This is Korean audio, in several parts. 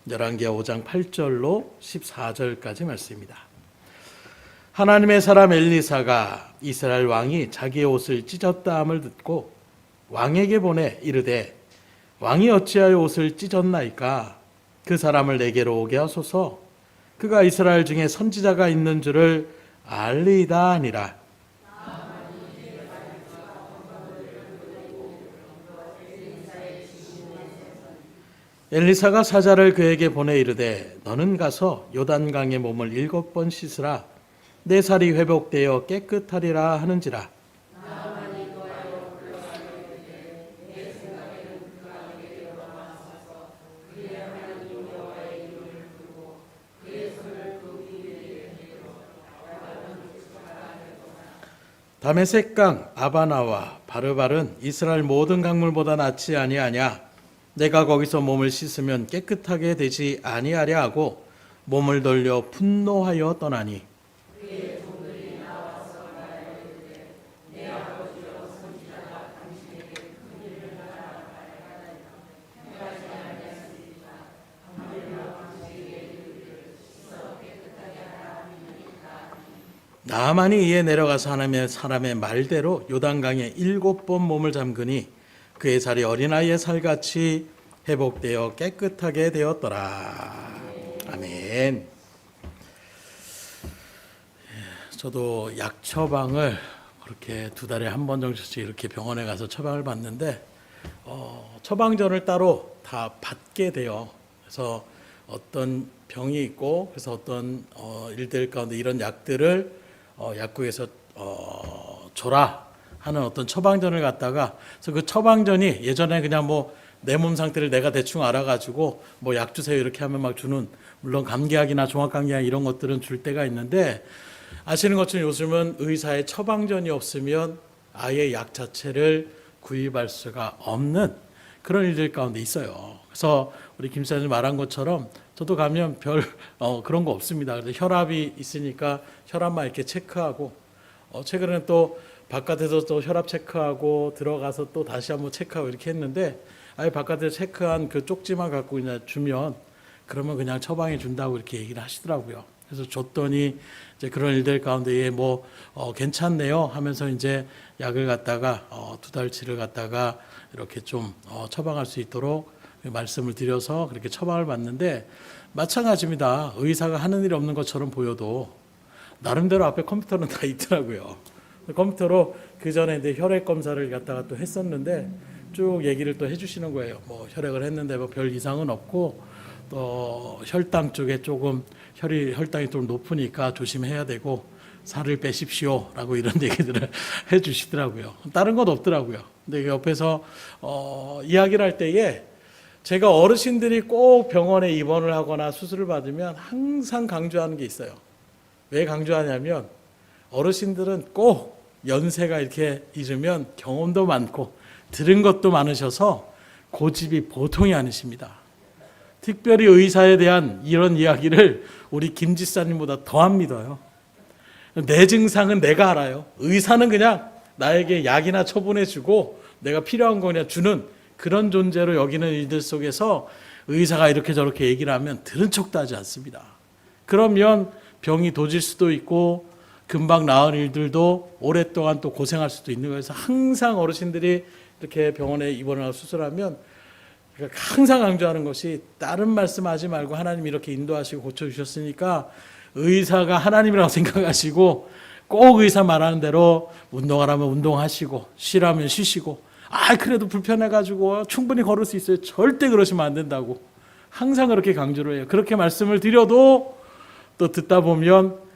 열왕기하 5장 8절로 14절까지 말씀입니다. 하나님의 사람 엘리사가 이스라엘 왕이 자기의 옷을 찢었다 함을 듣고 왕에게 보내 이르되 왕이 어찌하여 옷을 찢었나이까? 그 사람을 내게로 오게 하소서. 그가 이스라엘 중에 선지자가 있는 줄을 알리이다 하니라. 엘리사가 사자를 그에게 보내 이르되 너는 가서 요단강에 몸을 7번 씻으라. 내 살이 회복되어 깨끗하리라 하는지라. 다메섹강 아바나와 바르발은 이스라엘 모든 강물보다 낫지 아니하냐? 내가 거기서 몸을 씻으면 깨끗하게 되지 아니하랴 하고 몸을 돌려 분노하여 떠나니 나아만이 이에 내려가서 하나님의 사람의 말대로 요단강에 7번 몸을 잠그니 그의 살이 어린아이의 살같이 회복되어 깨끗하게 되었더라. 아멘. 저도 약 처방을 그렇게 2달에 한 번 정도씩 이렇게 병원에 가서 처방을 받는데 처방전을 따로 다 받게 돼요. 그래서 어떤 병이 있고 그래서 어떤 일들 가운데 이런 약들을 약국에서 줘라 하는 어떤 처방전을 갖다가 그래서 그 처방전이 예전에 그냥 뭐 내 몸 상태를 내가 대충 알아가지고 뭐 약 주세요 이렇게 하면 막 주는, 물론 감기약이나 종합감기약 이런 것들은 줄 때가 있는데 아시는 것처럼 요즘은 의사의 처방전이 없으면 아예 약 자체를 구입할 수가 없는 그런 일들 가운데 있어요. 그래서 우리 김 사장님 말한 것처럼 저도 가면 별 그런 거 없습니다. 그래서 혈압이 있으니까 혈압만 이렇게 체크하고 최근에는 또 바깥에서 또 혈압 체크하고 들어가서 또 다시 한번 체크하고 이렇게 했는데 아예 바깥에서 체크한 그 쪽지만 갖고 그냥 주면 그러면 그냥 처방해 준다고 이렇게 얘기를 하시더라고요. 그래서 줬더니 이제 그런 일들 가운데 뭐 괜찮네요 하면서 이제 약을 갖다가 2달치를 갖다가 이렇게 좀 처방할 수 있도록 말씀을 드려서 그렇게 처방을 받는데 마찬가지입니다. 의사가 하는 일이 없는 것처럼 보여도 나름대로 앞에 컴퓨터는 다 있더라고요. 컴퓨터로 그 전에 이제 혈액 검사를 갖다가 또 했었는데 쭉 얘기를 또 해주시는 거예요. 뭐 혈액을 했는데 뭐 별 이상은 없고 또 혈당 쪽에 조금 혈당이 좀 높으니까 조심해야 되고 살을 빼십시오라고 이런 얘기들을 해주시더라고요. 다른 건 없더라고요. 근데 옆에서 이야기를 할 때에 제가 어르신들이 꼭 병원에 입원을 하거나 수술을 받으면 항상 강조하는 게 있어요. 왜 강조하냐면 어르신들은 꼭 연세가 이렇게 이르면 경험도 많고 들은 것도 많으셔서 고집이 보통이 아니십니다. 특별히 의사에 대한 이런 이야기를 우리 김 지사님보다 더 믿어요. 내 증상은 내가 알아요. 의사는 그냥 나에게 약이나 처분해주고 내가 필요한 거 그냥 주는 그런 존재로 여기는 일들 속에서 의사가 이렇게 저렇게 얘기를 하면 들은 척도 하지 않습니다. 그러면 병이 도질 수도 있고 금방 나은 일들도 오랫동안 또 고생할 수도 있는 거여서 항상 어르신들이 이렇게 병원에 입원을 하고 수술하면 항상 강조하는 것이 다른 말씀하지 말고 하나님이 이렇게 인도하시고 고쳐주셨으니까 의사가 하나님이라고 생각하시고 꼭 의사 말하는 대로 운동하라면 운동하시고 쉬라면 쉬시고 그래도 불편해가지고 충분히 걸을 수 있어요. 절대 그러시면 안 된다고 항상 그렇게 강조를 해요. 그렇게 말씀을 드려도 또 듣다 보면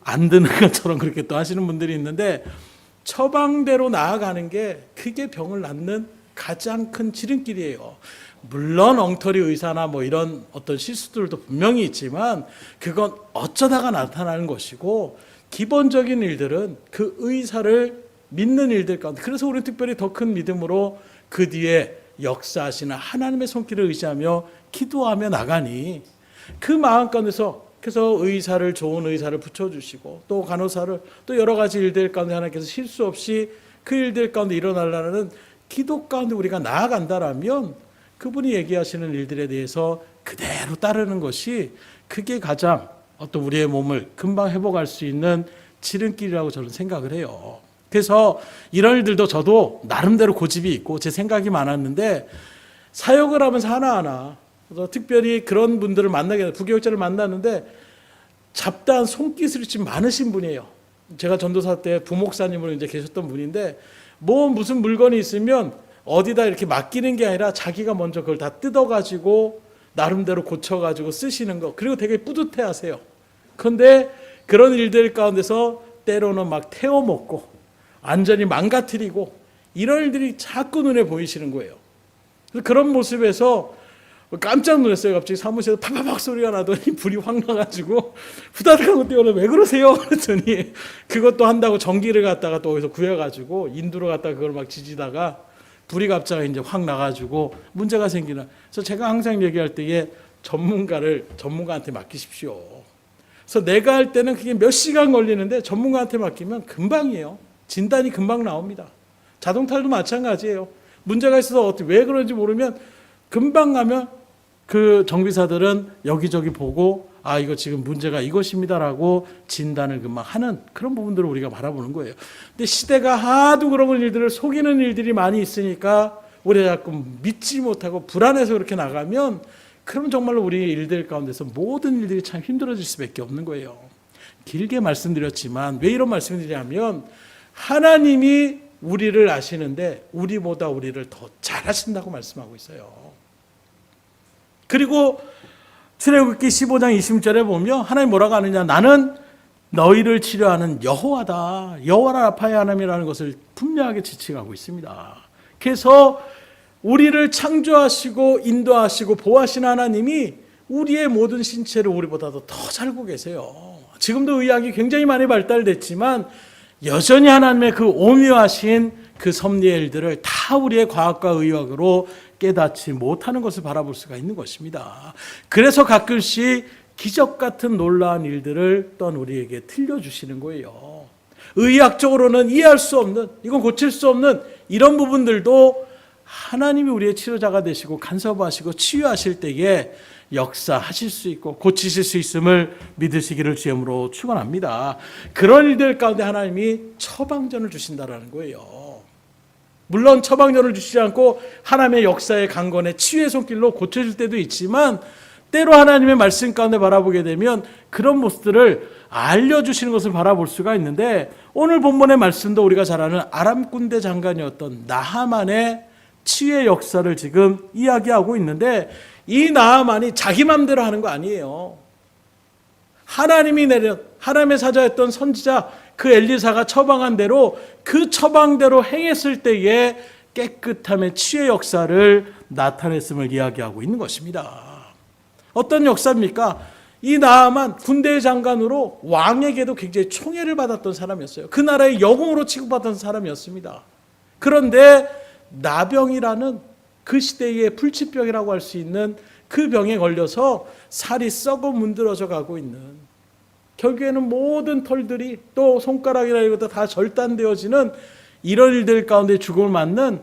안 듣는 것처럼 그렇게 또 하시는 분들이 있는데 처방대로 나아가는 게 그게 병을 낫는 가장 큰 지름길이에요. 물론 엉터리 의사나 뭐 이런 어떤 실수들도 분명히 있지만 그건 어쩌다가 나타나는 것이고 기본적인 일들은 그 의사를 믿는 일들 가운데 그래서 우리는 특별히 더 큰 믿음으로 그 뒤에 역사하시는 하나님의 손길을 의지하며 기도하며 나가니 그 마음 가운데서 그래서 의사를 좋은 의사를 붙여주시고 또 간호사를 또 여러 가지 일들 가운데 하나님께서 실수 없이 그 일들 가운데 일어나려는 기도 가운데 우리가 나아간다라면 그분이 얘기하시는 일들에 대해서 그대로 따르는 것이 그게 가장 어떤 우리의 몸을 금방 회복할 수 있는 지름길이라고 저는 생각을 해요. 그래서 이런 일들도 저도 나름대로 고집이 있고 제 생각이 많았는데 사역을 하면서 하나하나 특별히 그런 분들을 만나게 돼요. 부교육자를 만났는데 잡다한 손기술이 좀 많으신 분이에요. 제가 전도사 때 부목사님으로 이제 계셨던 분인데 무슨 물건이 있으면 어디다 이렇게 맡기는 게 아니라 자기가 먼저 그걸 다 뜯어가지고 나름대로 고쳐가지고 쓰시는 거, 그리고 되게 뿌듯해 하세요. 그런데 그런 일들 가운데서 때로는 막 태워먹고 완전히 망가뜨리고 이런 일들이 자꾸 눈에 보이시는 거예요. 그래서 그런 모습에서 깜짝 놀랐어요. 갑자기 사무실에서 팍팍팍 소리가 나더니 불이 확 나가지고 후다닥하고 뛰어오면 왜 그러세요? 그랬더니 그것도 한다고 전기를 갖다가 또 어디서 구해가지고 인두로 갖다가 그걸 막 지지다가 불이 갑자기 이제 확 나가지고 문제가 생기는. 그래서 제가 항상 얘기할 때에 전문가한테 맡기십시오. 그래서 내가 할 때는 그게 몇 시간 걸리는데 전문가한테 맡기면 금방이에요. 진단이 금방 나옵니다. 자동차도 마찬가지예요. 문제가 있어서 왜 그런지 모르면 금방 가면 그 정비사들은 여기저기 보고 이거 지금 문제가 이것입니다라고 진단을 금방 하는 그런 부분들을 우리가 바라보는 거예요. 근데 시대가 하도 그런 일들을 속이는 일들이 많이 있으니까 우리가 자꾸 믿지 못하고 불안해서 그렇게 나가면 그러면 정말로 우리 일들 가운데서 모든 일들이 참 힘들어질 수밖에 없는 거예요. 길게 말씀드렸지만 왜 이런 말씀을 드리냐면 하나님이 우리를 아시는데 우리보다 우리를 더 잘하신다고 말씀하고 있어요. 그리고 출애굽기 15장 20절에 보면 하나님 뭐라고 하느냐, 나는 너희를 치료하는 여호와다, 여호와라 라파의 하나님이라는 것을 분명하게 지칭하고 있습니다. 그래서 우리를 창조하시고 인도하시고 보호하신 하나님이 우리의 모든 신체를 우리보다도 더 잘 알고 계세요. 지금도 의학이 굉장히 많이 발달됐지만 여전히 하나님의 그 오묘하신 그 섭리의 일들을 다 우리의 과학과 의학으로 깨닫지 못하는 것을 바라볼 수가 있는 것입니다. 그래서 가끔씩 기적 같은 놀라운 일들을 또한 우리에게 들려주시는 거예요. 의학적으로는 이해할 수 없는, 이건 고칠 수 없는 이런 부분들도 하나님이 우리의 치료자가 되시고 간섭하시고 치유하실 때에 역사하실 수 있고 고치실 수 있음을 믿으시기를 주님으로 축원합니다. 그런 일들 가운데 하나님이 처방전을 주신다라는 거예요. 물론 처방전을 주시지 않고 하나님의 역사의 강건의 치유의 손길로 고쳐질 때도 있지만 때로 하나님의 말씀 가운데 바라보게 되면 그런 모습들을 알려주시는 것을 바라볼 수가 있는데 오늘 본문의 말씀도 우리가 잘 아는 아람 군대 장관이었던 나하만의 치유의 역사를 지금 이야기하고 있는데 이 나하만이 자기 마음대로 하는 거 아니에요. 하나님이 하나님의 사자였던 선지자 그 엘리사가 처방한 대로 그 처방대로 행했을 때에 깨끗함의 치유의 역사를 나타냈음을 이야기하고 있는 것입니다. 어떤 역사입니까? 이 나하만 군대의 장관으로 왕에게도 굉장히 총애를 받았던 사람이었어요. 그 나라의 영웅으로 취급받던 사람이었습니다. 그런데 나병이라는 그 시대의 불치병이라고 할 수 있는 그 병에 걸려서 살이 썩어 문드러져 가고 있는, 결국에는 모든 털들이 또 손가락이나 이것도 다 절단되어지는 이런 일들 가운데 죽음을 맞는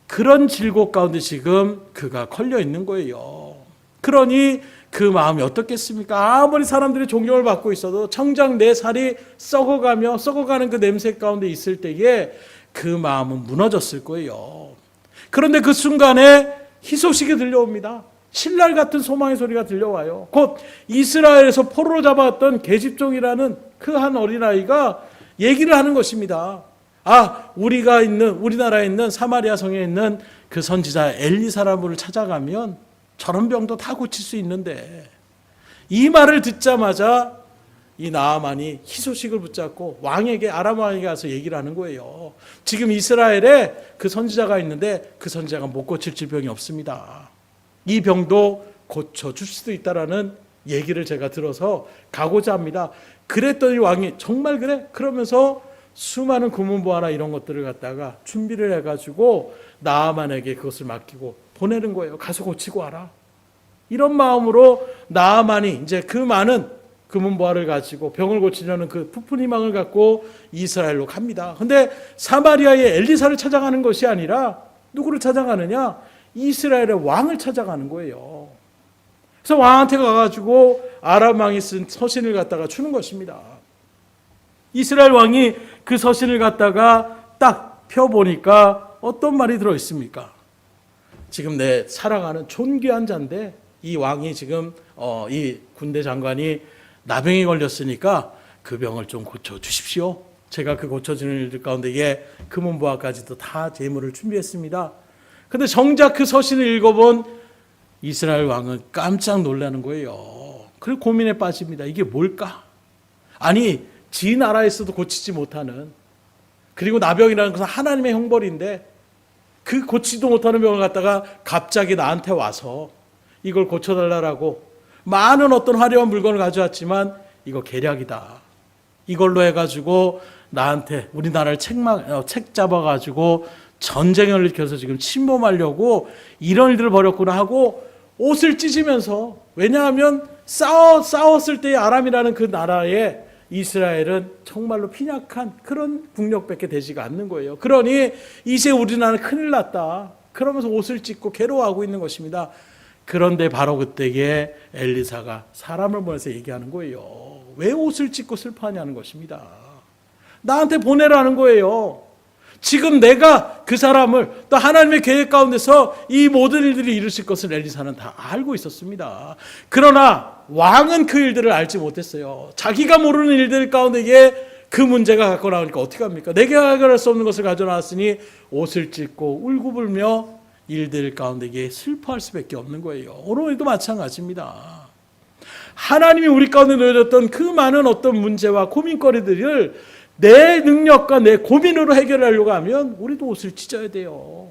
그런 질곡 가운데 지금 그가 걸려 있는 거예요. 그러니 그 마음이 어떻겠습니까? 아무리 사람들이 존경을 받고 있어도 정작 내 살이 썩어가는 그 냄새 가운데 있을 때에 그 마음은 무너졌을 거예요. 그런데 그 순간에 희소식이 들려옵니다. 신랄 같은 소망의 소리가 들려와요. 곧 이스라엘에서 포로로 잡아왔던 계집종이라는 그 한 어린아이가 얘기를 하는 것입니다. 우리나라에 있는 사마리아 성에 있는 그 선지자 엘리사라는 분을 찾아가면 저런 병도 다 고칠 수 있는데, 이 말을 듣자마자 이 나하만이 희소식을 붙잡고 아람 왕에게 가서 얘기를 하는 거예요. 지금 이스라엘에 그 선지자가 있는데 그 선지자가 못 고칠 질병이 없습니다. 이 병도 고쳐줄 수도 있다라는 얘기를 제가 들어서 가고자 합니다. 그랬더니 왕이 정말 그래? 그러면서 수많은 구문보화나 이런 것들을 갖다가 준비를 해가지고 나하만에게 그것을 맡기고 보내는 거예요. 가서 고치고 와라. 이런 마음으로 나하만이 이제 그 많은 금은보화를 가지고 병을 고치려는 그 부푼 희망을 갖고 이스라엘로 갑니다. 그런데 사마리아의 엘리사를 찾아가는 것이 아니라 누구를 찾아가느냐? 이스라엘의 왕을 찾아가는 거예요. 그래서 왕한테 가가지고 아람 왕이 쓴 서신을 갖다가 주는 것입니다. 이스라엘 왕이 그 서신을 갖다가 딱 펴보니까 어떤 말이 들어있습니까? 지금 내 사랑하는 존귀한 자인데 이 왕이 지금 이 군대 장관이 나병이 걸렸으니까 그 병을 좀 고쳐주십시오. 제가 그 고쳐주는 일들 가운데에 금은보화까지도 다 제물을 준비했습니다. 근데 정작 그 서신을 읽어본 이스라엘 왕은 깜짝 놀라는 거예요. 그리고 고민에 빠집니다. 이게 뭘까? 아니, 지 나라에서도 고치지 못하는, 그리고 나병이라는 것은 하나님의 형벌인데 그 고치지도 못하는 병을 갖다가 갑자기 나한테 와서 이걸 고쳐달라고 많은 어떤 화려한 물건을 가져왔지만 이거 계략이다. 이걸로 해가지고 나한테 우리나라를 책 잡아가지고 전쟁을 일으켜서 지금 침범하려고 이런 일들을 벌였구나 하고 옷을 찢으면서, 왜냐하면 싸웠을 때의 아람이라는 그 나라에 이스라엘은 정말로 빈약한 그런 국력밖에 되지가 않는 거예요. 그러니 이제 우리나라는 큰일 났다. 그러면서 옷을 찢고 괴로워하고 있는 것입니다. 그런데 바로 그때에 엘리사가 사람을 보내서 얘기하는 거예요. 왜 옷을 찢고 슬퍼하냐는 것입니다. 나한테 보내라는 거예요. 지금 내가 그 사람을, 또 하나님의 계획 가운데서 이 모든 일들이 이루실 것을 엘리사는 다 알고 있었습니다. 그러나 왕은 그 일들을 알지 못했어요. 자기가 모르는 일들 가운데에 그 문제가 갖고 나오니까 어떻게 합니까? 내가 해결할 수 없는 것을 가져나왔으니 옷을 찢고 울고불며 일들 가운데에 슬퍼할 수밖에 없는 거예요. 오늘도 마찬가지입니다. 하나님이 우리 가운데 놓여졌던 그 많은 어떤 문제와 고민거리들을 내 능력과 내 고민으로 해결하려고 하면 우리도 옷을 찢어야 돼요.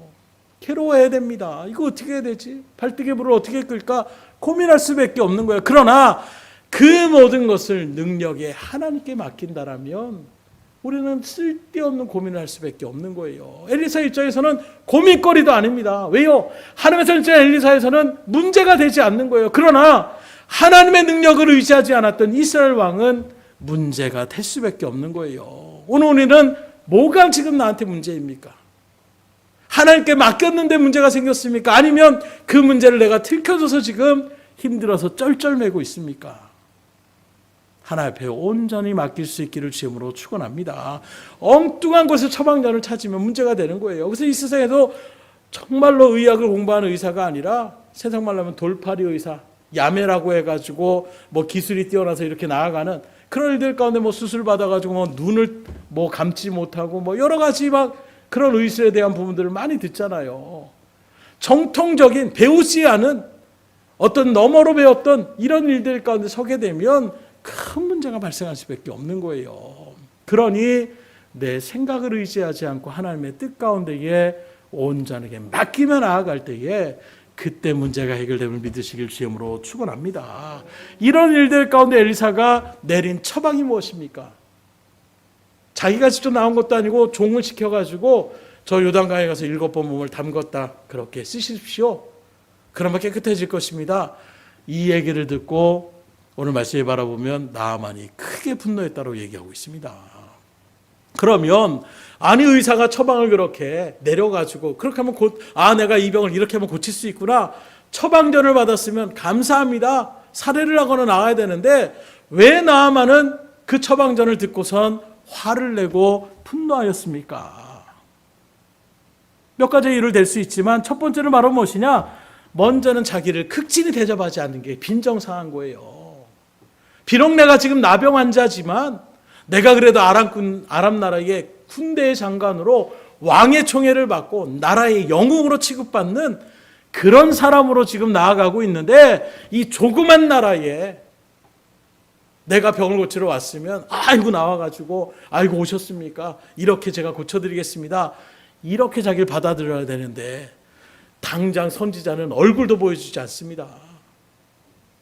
괴로워해야 됩니다. 이거 어떻게 해야 되지? 발등에 불을 어떻게 끌까? 고민할 수밖에 없는 거예요. 그러나 그 모든 것을 능력에 하나님께 맡긴다라면 우리는 쓸데없는 고민을 할 수밖에 없는 거예요. 엘리사 입장에서는 고민거리도 아닙니다. 왜요? 하나님의 입장 엘리사에서는 문제가 되지 않는 거예요. 그러나 하나님의 능력을 의지하지 않았던 이스라엘 왕은 문제가 될 수밖에 없는 거예요. 오늘 우리는 뭐가 지금 나한테 문제입니까? 하나님께 맡겼는데 문제가 생겼습니까? 아니면 그 문제를 내가 들켜줘서 지금 힘들어서 쩔쩔매고 있습니까? 하나님 앞에 온전히 맡길 수 있기를 주님으로 축원합니다. 엉뚱한 곳에 처방전을 찾으면 문제가 되는 거예요. 그래서 이 세상에도 정말로 의학을 공부하는 의사가 아니라 세상 말로 하면 돌팔이 의사, 야매라고 해가지고 뭐 기술이 뛰어나서 이렇게 나아가는 그런 일들 가운데 뭐 수술 받아가지고 뭐 눈을 뭐 감지 못하고 뭐 여러 가지 막 그런 의술에 대한 부분들을 많이 듣잖아요. 정통적인 배우지 않은 어떤 너머로 배웠던 이런 일들 가운데 서게 되면 큰 문제가 발생할 수밖에 없는 거예요. 그러니 내 생각을 의지하지 않고 하나님의 뜻 가운데에 온전하게 맡기며 나아갈 때에 그때 문제가 해결됨을 믿으시길 주님으로 축원합니다. 이런 일들 가운데 엘리사가 내린 처방이 무엇입니까? 자기가 직접 나온 것도 아니고 종을 시켜가지고 저 요단강에 가서 7번 몸을 담궜다. 그렇게 쓰십시오. 그러면 깨끗해질 것입니다. 이 얘기를 듣고 오늘 말씀을 바라보면 나아만이 크게 분노했다고 얘기하고 있습니다. 그러면 아니 의사가 처방을 그렇게 내려가지고 그렇게 하면 내가 이 병을 이렇게 하면 고칠 수 있구나. 처방전을 받았으면 감사합니다. 사례를 하거나 나와야 되는데 왜 나아만은 그 처방전을 듣고선 화를 내고 분노하였습니까? 몇 가지 이유를 댈 수 있지만 첫 번째는 바로 무엇이냐? 먼저는 자기를 극진히 대접하지 않는 게 빈정상한 거예요. 비록 내가 지금 나병 환자지만 내가 그래도 아람 나라의 군대의 장관으로 왕의 총애를 받고 나라의 영웅으로 취급받는 그런 사람으로 지금 나아가고 있는데 이 조그만 나라에 내가 병을 고치러 왔으면 아이고 나와가지고 아이고 오셨습니까? 이렇게 제가 고쳐드리겠습니다. 이렇게 자기를 받아들여야 되는데 당장 선지자는 얼굴도 보여주지 않습니다.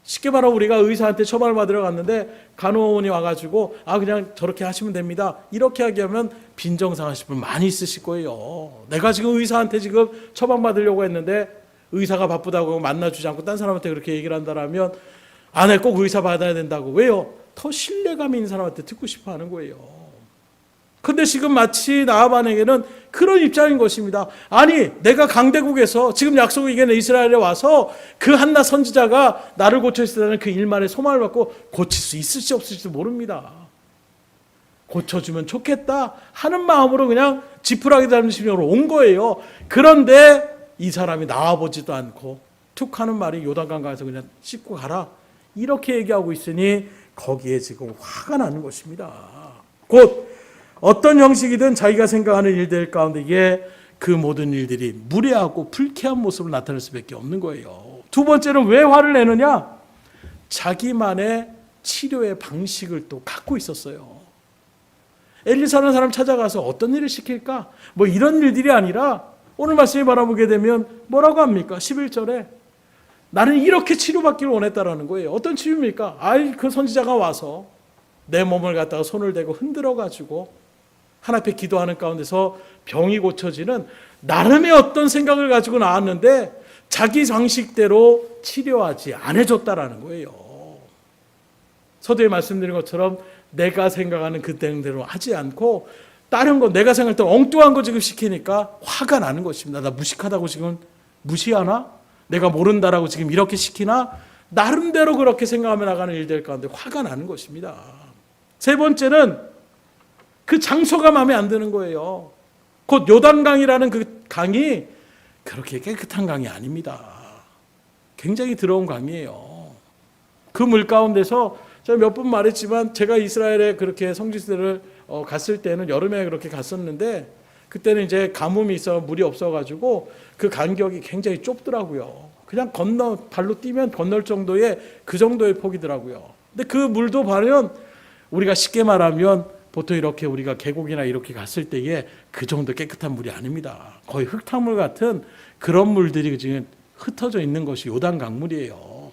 쉽게 말하면 우리가 의사한테 처방을 받으러 갔는데 간호원이 와가지고 그냥 저렇게 하시면 됩니다. 이렇게 하면 빈정상하실 분 많이 있으실 거예요. 내가 지금 의사한테 지금 처방 받으려고 했는데 의사가 바쁘다고 만나주지 않고 딴 사람한테 그렇게 얘기를 한다면 내가 꼭 의사 받아야 된다고. 왜요? 더 신뢰감 있는 사람한테 듣고 싶어 하는 거예요. 근데 지금 마치 나아만에게는 그런 입장인 것입니다. 아니, 내가 강대국에서 지금 약속을 이겨낸 이스라엘에 와서 그 한나 선지자가 나를 고쳐주시다는 그 일만에 소망을 받고 고칠 수 있을지 없을지도 모릅니다. 고쳐주면 좋겠다 하는 마음으로 그냥 지푸라기 닮은 심령으로 온 거예요. 그런데 이 사람이 나와보지도 않고 툭 하는 말이 요단강 가서 그냥 씻고 가라, 이렇게 얘기하고 있으니 거기에 지금 화가 나는 것입니다. 곧 어떤 형식이든 자기가 생각하는 일들 가운데에 그 모든 일들이 무례하고 불쾌한 모습을 나타낼 수밖에 없는 거예요. 두 번째는 왜 화를 내느냐? 자기만의 치료의 방식을 또 갖고 있었어요. 엘리사라는 사람 찾아가서 어떤 일을 시킬까? 뭐 이런 일들이 아니라 오늘 말씀을 바라보게 되면 뭐라고 합니까? 11절에 나는 이렇게 치료받기를 원했다라는 거예요. 어떤 치료입니까? 그 선지자가 와서 내 몸을 갖다가 손을 대고 흔들어 가지고 하나님 앞에 기도하는 가운데서 병이 고쳐지는 나름의 어떤 생각을 가지고 나왔는데 자기 방식대로 치료하지 않아줬다라는 거예요. 서두에 말씀드린 것처럼 내가 생각하는 그 대로 하지 않고 다른 거, 내가 생각할 때 엉뚱한 거 지금 시키니까 화가 나는 것입니다. 나 무식하다고 지금 무시하나? 내가 모른다라고 지금 이렇게 시키나? 나름대로 그렇게 생각하며 나가는 일들 가운데 화가 나는 것입니다. 세 번째는 그 장소가 마음에 안 드는 거예요. 곧 요단강이라는 그 강이 그렇게 깨끗한 강이 아닙니다. 굉장히 더러운 강이에요. 그 물 가운데서 제가 몇 번 말했지만 제가 이스라엘에 그렇게 성지순례를 갔을 때는 여름에 그렇게 갔었는데 그때는 이제 가뭄이 있어 물이 없어가지고 그 간격이 굉장히 좁더라고요. 그냥 발로 뛰면 건널 정도의 그 정도의 폭이더라고요. 근데 그 물도 보면 우리가 쉽게 말하면 보통 이렇게 우리가 계곡이나 이렇게 갔을 때에 그 정도 깨끗한 물이 아닙니다. 거의 흙탕물 같은 그런 물들이 지금 흩어져 있는 것이 요단 강물이에요.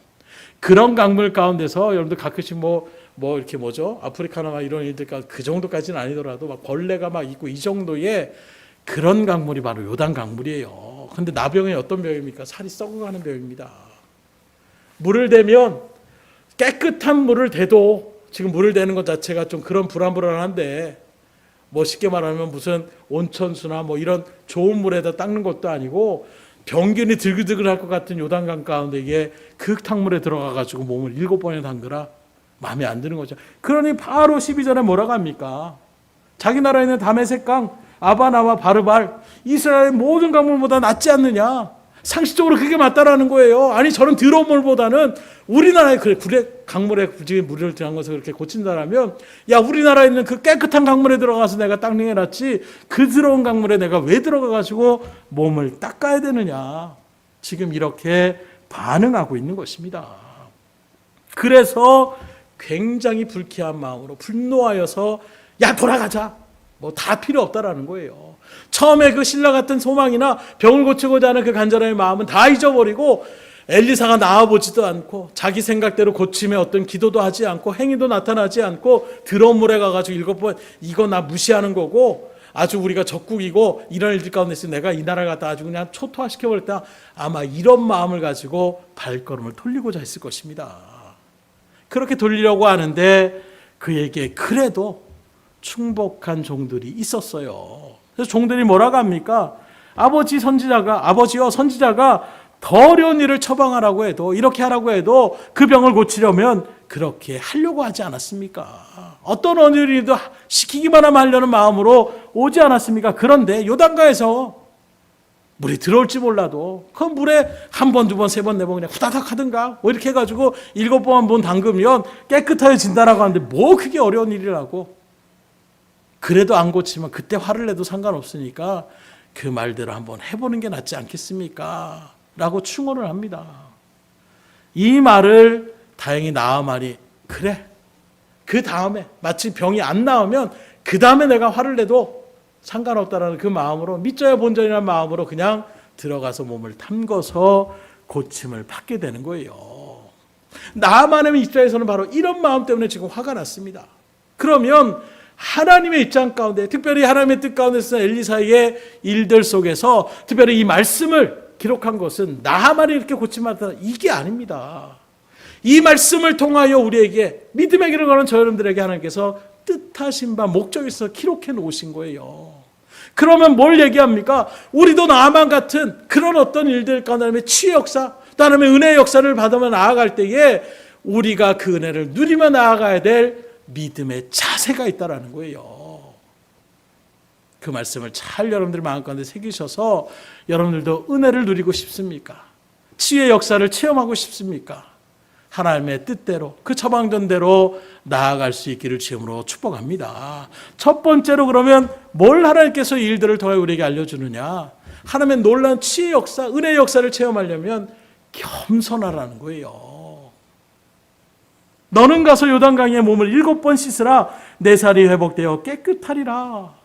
그런 강물 가운데서 여러분들 가끔씩 뭐 이렇게 아프리카나 이런 일들 그 정도까지는 아니더라도 막 벌레가 막 있고 이 정도의 그런 강물이 바로 요단 강물이에요. 근데 나병이 어떤 병입니까? 살이 썩어가는 병입니다. 물을 대면 깨끗한 물을 대도 지금 물을 대는 것 자체가 좀 그런 불안불안한데 뭐 쉽게 말하면 무슨 온천수나 뭐 이런 좋은 물에다 닦는 것도 아니고 병균이 들글들글할 것 같은 요단강 가운데 이게 그 흙탕물에 들어가가지고 몸을 7번이나 담그라? 마음에 안 드는 거죠. 그러니 바로 12절에 뭐라고 합니까? 자기 나라에 있는 다메섹강, 아바나와 바르발, 이스라엘 모든 강물보다 낫지 않느냐? 상식적으로 그게 맞다라는 거예요. 아니 저런 더러운 물보다는 우리나라에 그래 강물에 굳이 물을 들어간 것을 그렇게 고친다라면 야 우리나라에 있는 그 깨끗한 강물에 들어가서 내가 닦는 게 낫지 그 더러운 강물에 내가 왜 들어가가지고 몸을 닦아야 되느냐. 지금 이렇게 반응하고 있는 것입니다. 그래서 굉장히 불쾌한 마음으로 분노하여서 야 돌아가자. 뭐 다 필요 없다라는 거예요. 처음에 그 신라 같은 소망이나 병을 고치고자 하는 그 간절한 마음은 다 잊어버리고 엘리사가 나와보지도 않고 자기 생각대로 고침에 어떤 기도도 하지 않고 행위도 나타나지 않고 더러운 물에 가가지고 7번 이거 나 무시하는 거고 아주 우리가 적국이고 이런 일들 가운데 있어 내가 이 나라를 갖다 아주 그냥 초토화시켜버렸다. 아마 이런 마음을 가지고 발걸음을 돌리고자 했을 것입니다. 그렇게 돌리려고 하는데 그에게 그래도 충복한 종들이 있었어요. 그래서 종들이 뭐라고 합니까? 아버지여 선지자가 더 어려운 일을 처방하라고 해도 이렇게 하라고 해도 그 병을 고치려면 그렇게 하려고 하지 않았습니까? 어떤 일이도 시키기만 하려는 마음으로 오지 않았습니까? 그런데 요단강에서 물이 들어올지 몰라도 그 물에 한 번, 두 번, 세 번, 네 번 그냥 후다닥 하든가 뭐 이렇게 해가지고 7번 문 담그면 깨끗해진다라고 하는데 뭐 그게 어려운 일이라고. 그래도 안 고치면 그때 화를 내도 상관없으니까 그 말대로 한번 해보는 게 낫지 않겠습니까? 라고 충언을 합니다. 이 말을 다행히 나아만이 그래. 그 다음에 마치 병이 안 나오면 그 다음에 내가 화를 내도 상관없다라는 그 마음으로 믿져야 본전이라는 마음으로 그냥 들어가서 몸을 담궈서 고침을 받게 되는 거예요. 나아만의 입장에서는 바로 이런 마음 때문에 지금 화가 났습니다. 그러면 하나님의 입장 가운데 특별히 하나님의 뜻 가운데서 엘리사의 일들 속에서 특별히 이 말씀을 기록한 것은 나하만이 이렇게 고침받았다 이게 아닙니다. 이 말씀을 통하여 우리에게 믿음의 길을 가는 저 여러분들에게 하나님께서 뜻하신 바 목적이 있어 기록해 놓으신 거예요. 그러면 뭘 얘기합니까? 우리도 나만 같은 그런 어떤 일들 가운데 치유 역사, 그다음에 은혜의 역사를 받으며 나아갈 때에 우리가 그 은혜를 누리며 나아가야 될 믿음의 자세가 있다라는 거예요. 그 말씀을 잘 여러분들 마음 가운데 새기셔서 여러분들도 은혜를 누리고 싶습니까? 치유의 역사를 체험하고 싶습니까? 하나님의 뜻대로 그 처방전대로 나아갈 수 있기를 주님으로 축복합니다. 첫 번째로 그러면 뭘 하나님께서 이 일들을 통해 우리에게 알려주느냐? 하나님의 놀라운 치유의 역사, 은혜의 역사를 체험하려면 겸손하라는 거예요. 너는 가서 요단강에 몸을 7번 씻으라 내 살이 회복되어 깨끗하리라.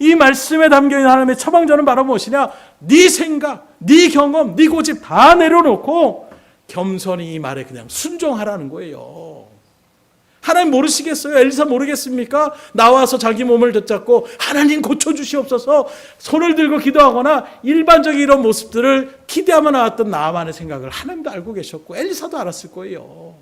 이 말씀에 담겨있는 하나님의 처방전은 바로 무엇이냐? 네 생각, 네 경험, 네 고집 다 내려놓고 겸손히 이 말에 그냥 순종하라는 거예요. 하나님 모르시겠어요? 엘리사 모르겠습니까? 나와서 자기 몸을 붙잡고 하나님 고쳐주시옵소서 손을 들고 기도하거나 일반적인 이런 모습들을 기대하며 나왔던 나만의 생각을 하나님도 알고 계셨고 엘리사도 알았을 거예요.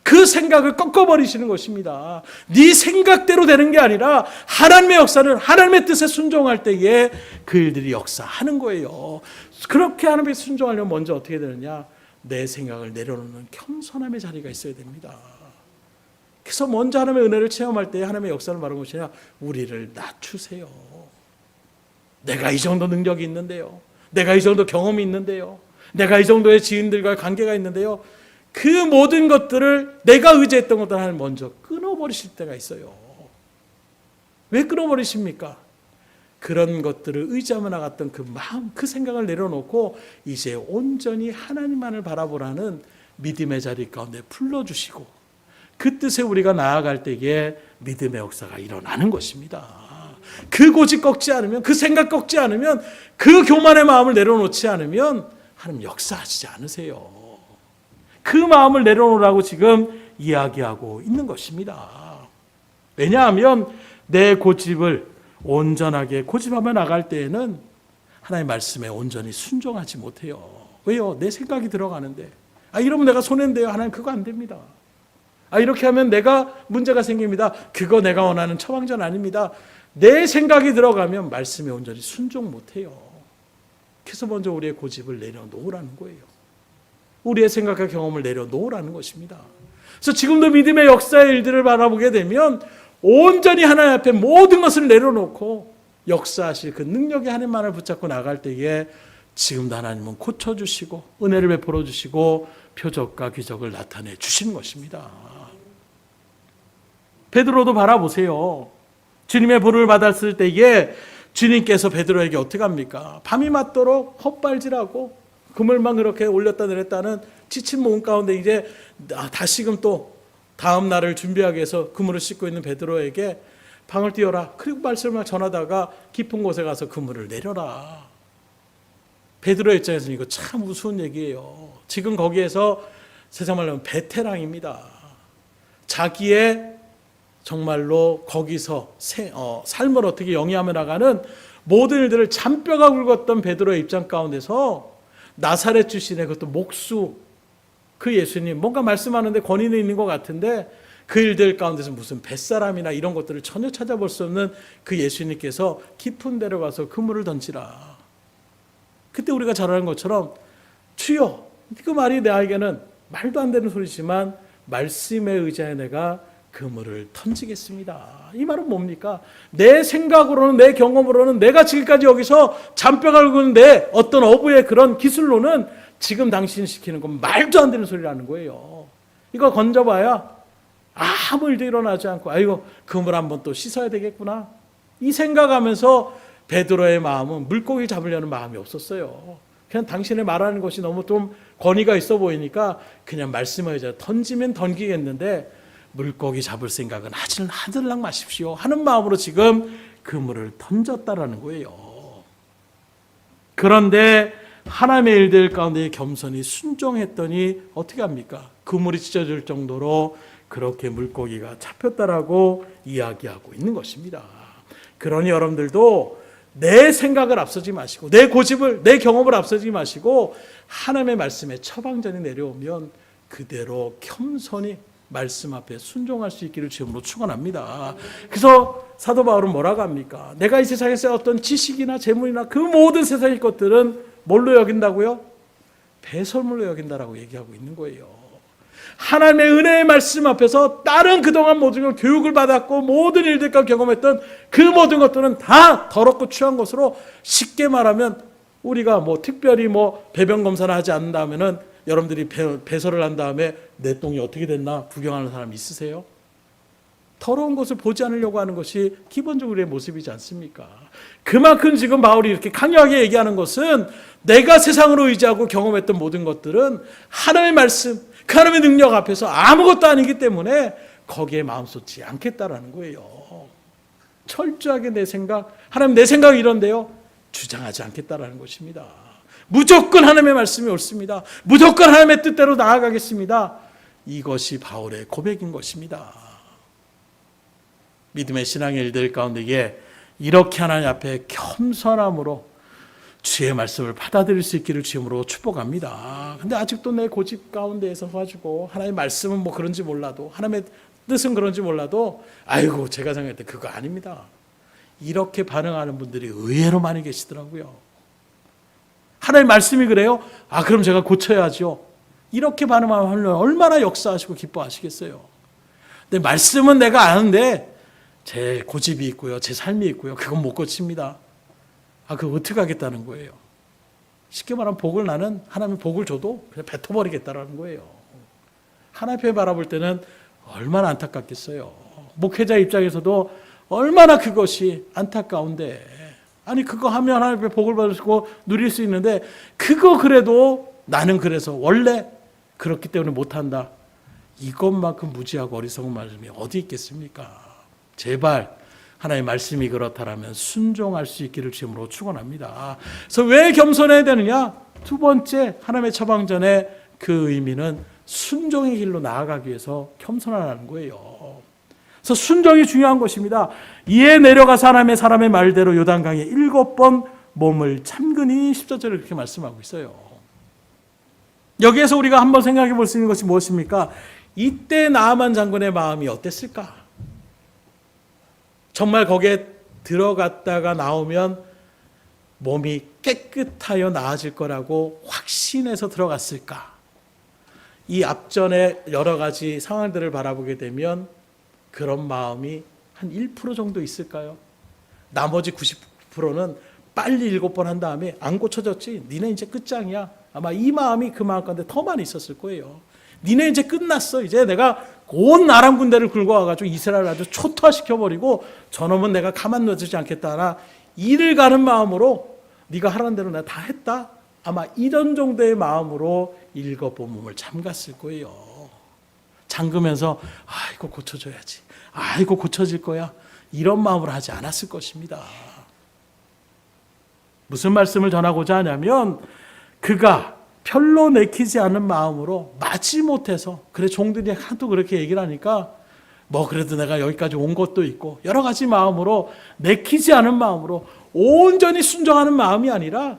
그 생각을 꺾어버리시는 것입니다. 네 생각대로 되는 게 아니라 하나님의 역사는 하나님의 뜻에 순종할 때에 그 일들이 역사하는 거예요. 그렇게 하나님의 순종하려면 먼저 어떻게 되느냐? 내 생각을 내려놓는 겸손함의 자리가 있어야 됩니다. 그래서 먼저 하나님의 은혜를 체험할 때 하나님의 역사를 말하는 것이냐? 우리를 낮추세요. 내가 이 정도 능력이 있는데요. 내가 이 정도 경험이 있는데요. 내가 이 정도의 지인들과의 관계가 있는데요. 그 모든 것들을 내가 의지했던 것들 하나님 먼저 끊어버리실 때가 있어요. 왜 끊어버리십니까? 그런 것들을 의지하며 나갔던 그 마음, 그 생각을 내려놓고 이제 온전히 하나님만을 바라보라는 믿음의 자리 가운데 불러주시고 그 뜻에 우리가 나아갈 때에 믿음의 역사가 일어나는 것입니다. 그 고집 꺾지 않으면, 그 생각 꺾지 않으면, 그 교만의 마음을 내려놓지 않으면 하나님 역사하시지 않으세요. 그 마음을 내려놓으라고 지금 이야기하고 있는 것입니다. 왜냐하면 내 고집을 온전하게 고집하며 나갈 때에는 하나님의 말씀에 온전히 순종하지 못해요. 왜요? 내 생각이 들어가는데. 이러면 내가 손해인데요. 하나님 그거 안 됩니다. 이렇게 하면 내가 문제가 생깁니다. 그거 내가 원하는 처방전 아닙니다. 내 생각이 들어가면 말씀에 온전히 순종 못해요. 그래서 먼저 우리의 고집을 내려놓으라는 거예요. 우리의 생각과 경험을 내려놓으라는 것입니다. 그래서 지금도 믿음의 역사의 일들을 바라보게 되면 온전히 하나님 앞에 모든 것을 내려놓고 역사하실 그 능력의 하나님만을 붙잡고 나갈 때에 지금도 하나님은 고쳐주시고 은혜를 베풀어 주시고 표적과 기적을 나타내 주시는 것입니다. 베드로도 바라보세요. 주님의 부름을 받았을 때에 주님께서 베드로에게 어떻게 합니까? 밤이 맞도록 헛발질하고 그물만 그렇게 올렸다 내렸다는 지친 몸 가운데 이제 다시금 또 다음 날을 준비하기 위해서 그물을 씻고 있는 베드로에게 방을 띄워라. 그리고 말씀을 전하다가 깊은 곳에 가서 그물을 내려라. 베드로의 입장에서는 이거 참 우스운 얘기예요. 지금 거기에서 세상 말로 하면 베테랑입니다. 자기의 정말로 거기서 삶을 어떻게 영위하며 나가는 모든 일들을 잔뼈가 굵었던 베드로의 입장 가운데서 나사렛 출신의 그것도 목수 그 예수님 뭔가 말씀하는데 권위는 있는 것 같은데 그 일들 가운데서 무슨 뱃사람이나 이런 것들을 전혀 찾아볼 수 없는 그 예수님께서 깊은 데로 가서 그물을 던지라. 그때 우리가 잘 아는 것처럼 주여 그 말이 나에게는 말도 안 되는 소리지만 말씀에 의지하여 내가 그물을 던지겠습니다. 이 말은 뭡니까? 내 생각으로는 내 경험으로는 내가 지금까지 여기서 잔뼈가 굵은 내 어떤 어부의 그런 기술로는 지금 당신이 시키는 건 말도 안 되는 소리라는 거예요. 이거 건져봐야 아무 일도 일어나지 않고 아이고 그물 한번 또 씻어야 되겠구나 이 생각하면서 베드로의 마음은 물고기 잡으려는 마음이 없었어요. 그냥 당신의 말하는 것이 너무 좀 권위가 있어 보이니까 그냥 말씀을 이제 던지면 던지겠는데 물고기 잡을 생각은 하들락 마십시오 하는 마음으로 지금 그물을 던졌다라는 거예요. 그런데 하나님의 일들 가운데 겸손히 순종했더니 어떻게 합니까? 그물이 찢어질 정도로 그렇게 물고기가 잡혔다라고 이야기하고 있는 것입니다. 그러니 여러분들도 내 생각을 앞서지 마시고 내 고집을 내 경험을 앞서지 마시고 하나님의 말씀에 처방전이 내려오면 그대로 겸손히 말씀 앞에 순종할 수 있기를 주님으로 축원합니다. 그래서 사도 바울은 뭐라고 합니까? 내가 이 세상에서 어떤 지식이나 재물이나 그 모든 세상의 것들은 뭘로 여긴다고요? 배설물로 여긴다라고 얘기하고 있는 거예요. 하나님의 은혜의 말씀 앞에서 다른 그동안 모든 걸 교육을 받았고 모든 일들과 경험했던 그 모든 것들은 다 더럽고 추한 것으로, 쉽게 말하면 우리가 뭐 특별히 뭐 배변 검사를 하지 않는다면은 여러분들이 배설을 한 다음에 내 똥이 어떻게 됐나 구경하는 사람 있으세요? 더러운 것을 보지 않으려고 하는 것이 기본적으로 우리의 모습이지 않습니까? 그만큼 지금 바울이 이렇게 강력하게 얘기하는 것은 내가 세상으로 의지하고 경험했던 모든 것들은 하나님의 말씀, 그 하나님의 능력 앞에서 아무것도 아니기 때문에 거기에 마음 쏟지 않겠다라는 거예요. 철저하게 내 생각, 하나님 내 생각이 이런데요, 주장하지 않겠다라는 것입니다. 무조건 하나님의 말씀이 옳습니다. 무조건 하나님의 뜻대로 나아가겠습니다. 이것이 바울의 고백인 것입니다. 믿음의 신앙의 일들 가운데 이렇게 하나님 앞에 겸손함으로 주의 말씀을 받아들일 수 있기를 주님으로 축복합니다. 근데 아직도 내 고집 가운데에서 가지고 하나님의 말씀은 뭐 그런지 몰라도, 하나님의 뜻은 그런지 몰라도, 아이고 제가 생각할 때 그거 아닙니다. 이렇게 반응하는 분들이 의외로 많이 계시더라고요. 하나님의 말씀이 그래요? 아 그럼 제가 고쳐야죠. 이렇게 반응하면 하나님 얼마나 역사하시고 기뻐하시겠어요. 근데 말씀은 내가 아는데 제 고집이 있고요, 제 삶이 있고요, 그건 못 고칩니다. 아 그거 어떻게 하겠다는 거예요. 쉽게 말하면 복을, 나는 하나님이 복을 줘도 그냥 뱉어버리겠다라는 거예요. 하나님 바라볼 때는 얼마나 안타깝겠어요. 목회자 입장에서도 얼마나 그것이 안타까운데, 아니 그거 하면 하나님의 복을 받으시고 누릴 수 있는데 그거 그래도 나는 그래서 원래 그렇기 때문에 못한다. 이것만큼 무지하고 어리석은 말씀이 어디 있겠습니까? 제발 하나님의 말씀이 그렇다라면 순종할 수 있기를 주님으로 축원합니다. 그래서 왜 겸손해야 되느냐? 두 번째, 하나님의 처방전의 그 의미는 순종의 길로 나아가기 위해서 겸손하라는 거예요. 그래서 순종이 중요한 것입니다. 이에 내려가서 하나님의 사람의 말대로 요단강에 7번 몸을 참으니 14절에 그렇게 말씀하고 있어요. 여기에서 우리가 한번 생각해 볼 수 있는 것이 무엇입니까? 이때 나아만 장군의 마음이 어땠을까? 정말 거기에 들어갔다가 나오면 몸이 깨끗하여 나아질 거라고 확신해서 들어갔을까? 이 앞전에 여러 가지 상황들을 바라보게 되면 그런 마음이 한 1% 정도 있을까요? 나머지 90%는 빨리 7번 한 다음에 안 고쳐졌지? 니네 이제 끝장이야. 아마 이 마음이 그 마음 가운데 더 많이 있었을 거예요. 니네 이제 끝났어. 이제 내가 온 아람 군대를 긁어 와가지고 이스라엘을 아주 초토화시켜버리고 저놈은 내가 가만 놔두지 않겠다. 일을 가는 마음으로 네가 하라는 대로 내가 다 했다. 아마 이런 정도의 마음으로 7번 몸을 잠갔을 거예요. 잠그면서 이거 고쳐줘야지. 이거 고쳐질 거야. 이런 마음으로 하지 않았을 것입니다. 무슨 말씀을 전하고자 하냐면 그가 별로 내키지 않은 마음으로 마지못해서, 그래 종들이 하도 그렇게 얘기를 하니까 뭐 그래도 내가 여기까지 온 것도 있고 여러 가지 마음으로, 내키지 않은 마음으로, 온전히 순종하는 마음이 아니라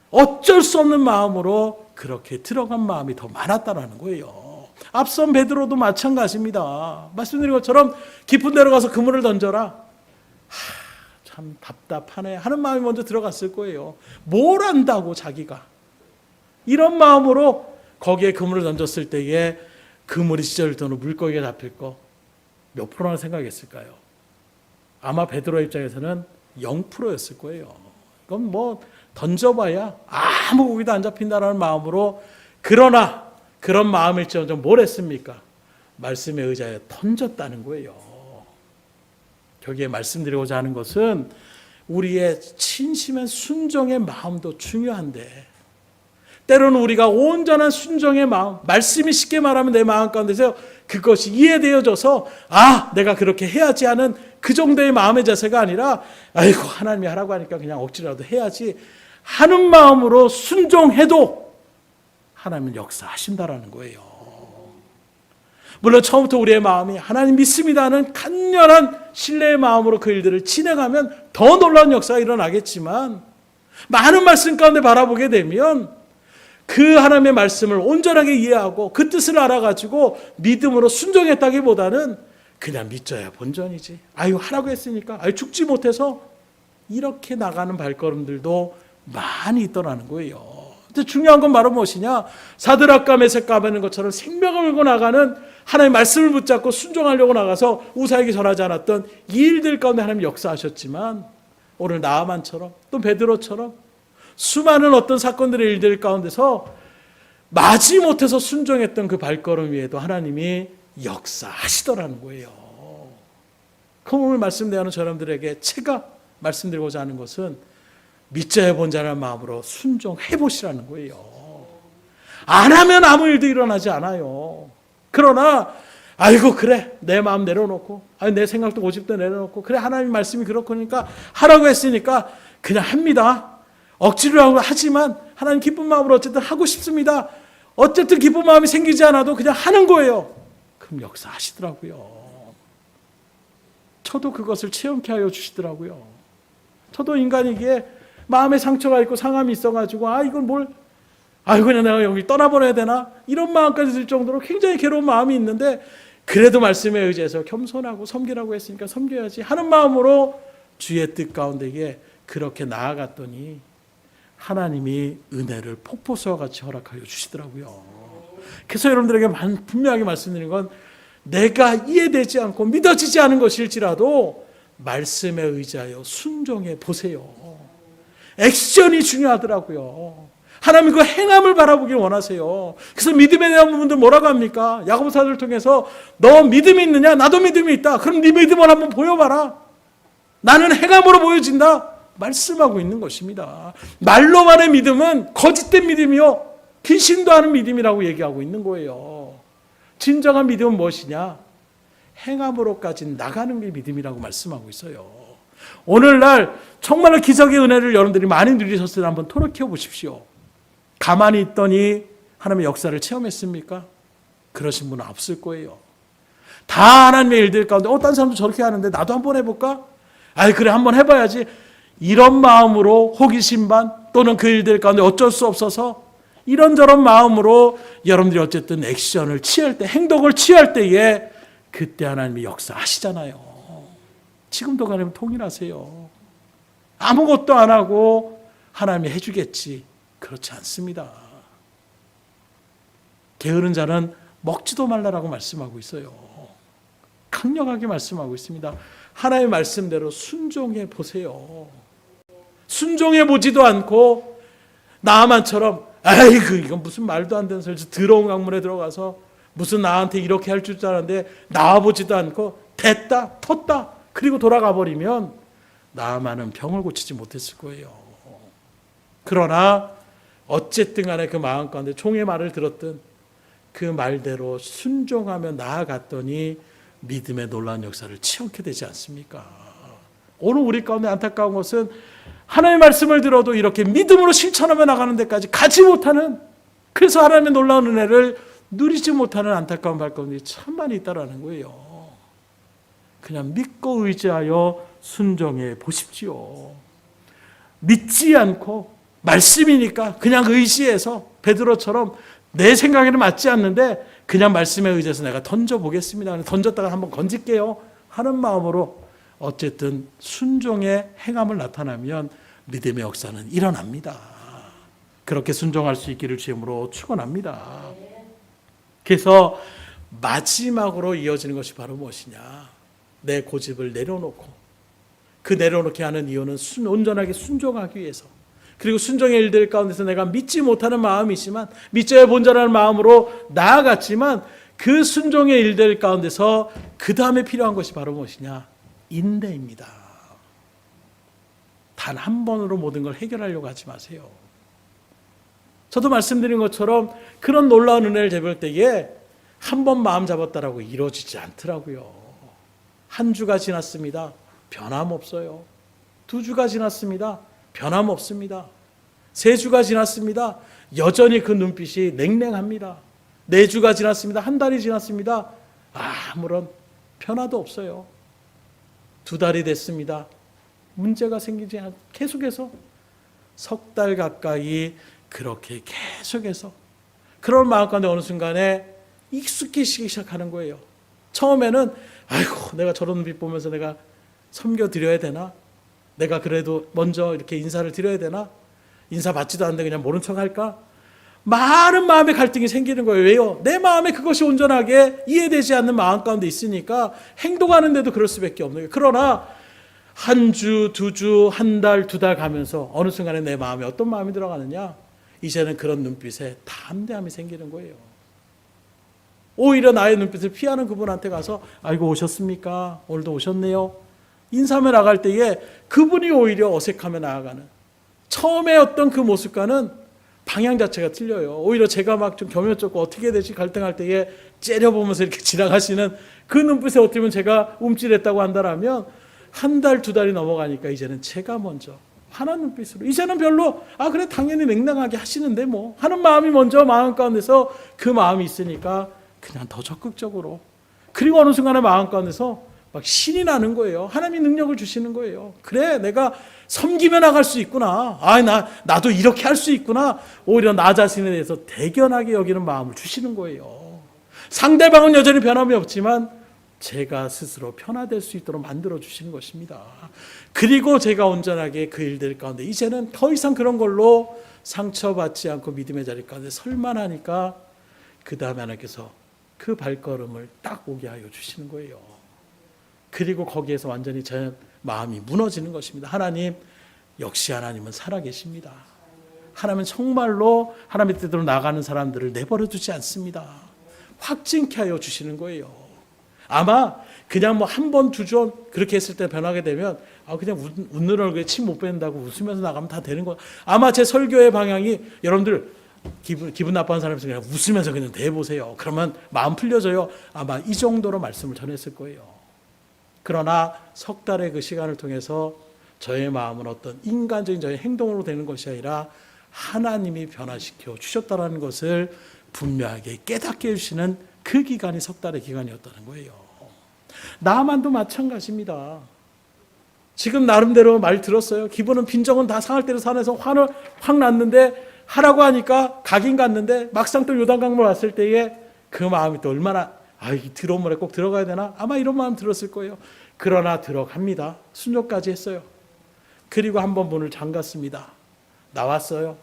어쩔 수 없는 마음으로 그렇게 들어간 마음이 더 많았다라는 거예요. 앞선 베드로도 마찬가지입니다. 말씀드린 것처럼 깊은 데로 가서 그물을 던져라. 참 답답하네 하는 마음이 먼저 들어갔을 거예요. 뭘 안다고 자기가. 이런 마음으로 거기에 그물을 던졌을 때에 그물이 찢어질 때는 물고기가 잡힐 거 몇 프로나 생각했을까요? 아마 베드로 입장에서는 0%였을 거예요. 그럼 뭐 던져봐야 아무 고기도 안 잡힌다라는 마음으로, 그러나 그런 마음일지언정 뭘 했습니까? 말씀에 의지하여 던졌다는 거예요. 여기에 말씀드리고자 하는 것은 우리의 진심의 순종의 마음도 중요한데, 때로는 우리가 온전한 순종의 마음, 말씀이 쉽게 말하면 내 마음 가운데서 그것이 이해되어져서 내가 그렇게 해야지 하는 그 정도의 마음의 자세가 아니라 아이고 하나님이 하라고 하니까 그냥 억지라도 해야지 하는 마음으로 순종해도 하나님은 역사하신다라는 거예요. 물론 처음부터 우리의 마음이 하나님 믿습니다 하는 간절한 신뢰의 마음으로 그 일들을 진행하면 더 놀라운 역사가 일어나겠지만, 많은 말씀 가운데 바라보게 되면 그 하나님의 말씀을 온전하게 이해하고 그 뜻을 알아가지고 믿음으로 순종했다기보다는 그냥 믿져야 본전이지. 아유 하라고 했으니까. 아유 죽지 못해서 이렇게 나가는 발걸음들도 많이 있더라는 거예요. 근데 중요한 건 바로 무엇이냐? 사드락과 메섹과 아벤노고는 것처럼 생명을 걸고 나가는 하나님의 말씀을 붙잡고 순종하려고 나가서 우사에게 전하지 않았던 이 일들 가운데 하나님 역사하셨지만 오늘 나아만처럼 또 베드로처럼 수많은 어떤 사건들의 일들 가운데서 마지 못해서 순종했던 그 발걸음 위에도 하나님이 역사하시더라는 거예요. 그럼 오늘 말씀대하는 저놈들에게 제가 말씀드리고자 하는 것은 믿자야 본자라는 마음으로 순종해 보시라는 거예요. 안 하면 아무 일도 일어나지 않아요. 그러나 아이고 그래 내 마음 내려놓고 내 생각도 고집도 내려놓고 그래 하나님 말씀이 그렇고 하니까 하라고 했으니까 그냥 합니다. 억지로 하지만 하나님 기쁜 마음으로 어쨌든 하고 싶습니다. 어쨌든 기쁜 마음이 생기지 않아도 그냥 하는 거예요. 그럼 역사하시더라고요. 저도 그것을 체험케 하여 주시더라고요. 저도 인간이기에 마음에 상처가 있고 상함이 있어가지고 이건 뭘 그냥 내가 여기 떠나버려야 되나 이런 마음까지 들 정도로 굉장히 괴로운 마음이 있는데 그래도 말씀에 의지해서 겸손하고 섬기라고 했으니까 섬겨야지 하는 마음으로 주의 뜻 가운데에 그렇게 나아갔더니 하나님이 은혜를 폭포수와 같이 허락하여 주시더라고요. 그래서 여러분들에게 분명하게 말씀드리는 건 내가 이해되지 않고 믿어지지 않은 것일지라도 말씀에 의지하여 순종해 보세요. 액션이 중요하더라고요. 하나님 그 행함을 바라보길 원하세요. 그래서 믿음에 대한 부분들 뭐라고 합니까? 야고보서를 통해서 너 믿음이 있느냐? 나도 믿음이 있다. 그럼 네 믿음을 한번 보여봐라. 나는 행함으로 보여진다. 말씀하고 있는 것입니다. 말로만의 믿음은 거짓된 믿음이요 귀신도 하는 믿음이라고 얘기하고 있는 거예요. 진정한 믿음은 무엇이냐? 행함으로까지 나가는 게 믿음이라고 말씀하고 있어요. 오늘날 정말로 기적의 은혜를 여러분들이 많이 누리셨을 때 한번 토록해 보십시오. 가만히 있더니 하나님의 역사를 체험했습니까? 그러신 분은 없을 거예요. 다 하나님의 일들 가운데 다른 사람도 저렇게 하는데 나도 한번 해볼까? 그래 한번 해봐야지. 이런 마음으로 호기심 반 또는 그 일들 가운데 어쩔 수 없어서 이런저런 마음으로 여러분들이 어쨌든 액션을 취할 때 행동을 취할 때에 그때 하나님이 역사하시잖아요. 지금도 하나님 통일하세요. 아무것도 안 하고 하나님이 해주겠지. 그렇지 않습니다. 게으른 자는 먹지도 말라라고 말씀하고 있어요. 강력하게 말씀하고 있습니다. 하나님의 말씀대로 순종해 보세요. 순종해 보지도 않고 나만처럼 이건 무슨 말도 안 되는 소리 더러운 강물에 들어가서 무슨 나한테 이렇게 할 줄 알았는데 나와보지도 않고 됐다 텄다 그리고 돌아가 버리면 나만은 병을 고치지 못했을 거예요. 그러나 어쨌든 간에 그 마음 가운데 종의 말을 들었던 그 말대로 순종하며 나아갔더니 믿음의 놀라운 역사를 체험하게 되지 않습니까? 오늘 우리 가운데 안타까운 것은 하나님의 말씀을 들어도 이렇게 믿음으로 실천하며 나가는 데까지 가지 못하는, 그래서 하나님의 놀라운 은혜를 누리지 못하는 안타까운 발걸음이 참 많이 있다라는 거예요. 그냥 믿고 의지하여 순종해 보십시오. 믿지 않고 말씀이니까 그냥 의지해서 베드로처럼 내 생각에는 맞지 않는데 그냥 말씀에 의지해서 내가 던져보겠습니다. 던졌다가 한번 건질게요 하는 마음으로 어쨌든 순종의 행함을 나타나면 믿음의 역사는 일어납니다. 그렇게 순종할 수 있기를 주님으로 축원합니다. 그래서 마지막으로 이어지는 것이 바로 무엇이냐? 내 고집을 내려놓고, 그 내려놓게 하는 이유는 온전하게 순종하기 위해서, 그리고 순종의 일들 가운데서 내가 믿지 못하는 마음이지만 믿져야 본자라는 마음으로 나아갔지만 그 순종의 일들 가운데서 그 다음에 필요한 것이 바로 무엇이냐? 인내입니다. 단 한 번으로 모든 걸 해결하려고 하지 마세요. 저도 말씀드린 것처럼 그런 놀라운 은혜를 잡을 때에 한 번 마음 잡았다라고 이루어지지 않더라고요. 한 주가 지났습니다. 변함없어요. 2주가 지났습니다. 변함없습니다. 3주가 지났습니다. 여전히 그 눈빛이 냉랭합니다. 4주가 지났습니다. 한 달이 지났습니다. 아무런 변화도 없어요. 2달이 됐습니다. 문제가 생기지 않고 계속해서 3달 가까이 그렇게 계속해서 그런 마음 가운데 어느 순간에 익숙해지기 시작하는 거예요. 처음에는 아이고 내가 저런 빛 보면서 내가 섬겨드려야 되나? 내가 그래도 먼저 이렇게 인사를 드려야 되나? 인사 받지도 않는데 그냥 모른 척 할까? 많은 마음의 갈등이 생기는 거예요. 왜요? 내 마음에 그것이 온전하게 이해되지 않는 마음 가운데 있으니까 행동하는데도 그럴 수밖에 없는 거예요. 그러나 한 주, 두 주, 한 달, 두 달 가면서 어느 순간에 내 마음에 어떤 마음이 들어가느냐? 이제는 그런 눈빛에 담대함이 생기는 거예요. 오히려 나의 눈빛을 피하는 그분한테 가서 아이고 오셨습니까? 오늘도 오셨네요. 인사하며 나갈 때에 그분이 오히려 어색하며 나아가는 처음에 어떤 그 모습과는 방향 자체가 틀려요. 오히려 제가 막 좀 겸연쩍고 어떻게 되지 갈등할 때에 째려보면서 이렇게 지나가시는 그 눈빛에 어떻게 보면 제가 움찔했다고 한다면 한 달, 두 달이 넘어가니까 이제는 제가 먼저 환한 눈빛으로 이제는 별로 그래 당연히 냉랭하게 하시는데 뭐 하는 마음이 먼저 마음 가운데서 그 마음이 있으니까 그냥 더 적극적으로 그리고 어느 순간에 마음 가운데서 막 신이 나는 거예요. 하나님이 능력을 주시는 거예요. 그래 내가 섬기며 나갈 수 있구나. 나도 이렇게 할 수 있구나. 오히려 나 자신에 대해서 대견하게 여기는 마음을 주시는 거예요. 상대방은 여전히 변함이 없지만 제가 스스로 변화될 수 있도록 만들어 주시는 것입니다. 그리고 제가 온전하게 그 일들 가운데 이제는 더 이상 그런 걸로 상처받지 않고 믿음의 자리 가운데 설만하니까 그 다음에 하나님께서 그 발걸음을 딱 오게 하여 주시는 거예요. 그리고 거기에서 완전히 제 마음이 무너지는 것입니다. 하나님, 역시 하나님은 살아계십니다. 하나님은 정말로 하나님의 뜻대로 나가는 사람들을 내버려 두지 않습니다. 확증케 하여 주시는 거예요. 아마 그냥 뭐 한 번, 두 번 그렇게 했을 때 변하게 되면 그냥 웃는 얼굴에 침 못 뺀다고 웃으면서 나가면 다 되는 거예요. 아마 제 설교의 방향이 여러분들 기분 나빠하는 사람이 그냥 웃으면서 그냥 대보세요. 그러면 마음 풀려져요. 아마 이 정도로 말씀을 전했을 거예요. 그러나 석 달의 그 시간을 통해서 저의 마음은 어떤 인간적인 저의 행동으로 되는 것이 아니라 하나님이 변화시켜 주셨다는 것을 분명하게 깨닫게 해주시는 그 기간이 석 달의 기간이었다는 거예요. 나만도 마찬가지입니다. 지금 나름대로 말 들었어요. 기분은 빈정은 다 상할 대로 산에서 화를 확 났는데 하라고 하니까 가긴 갔는데 막상 또 요단강물 왔을 때에 그 마음이 또 얼마나 이 들어온 물에 꼭 들어가야 되나? 아마 이런 마음 들었을 거예요. 그러나 들어갑니다. 순종까지 했어요. 그리고 한번 문을 잠갔습니다. 나왔어요.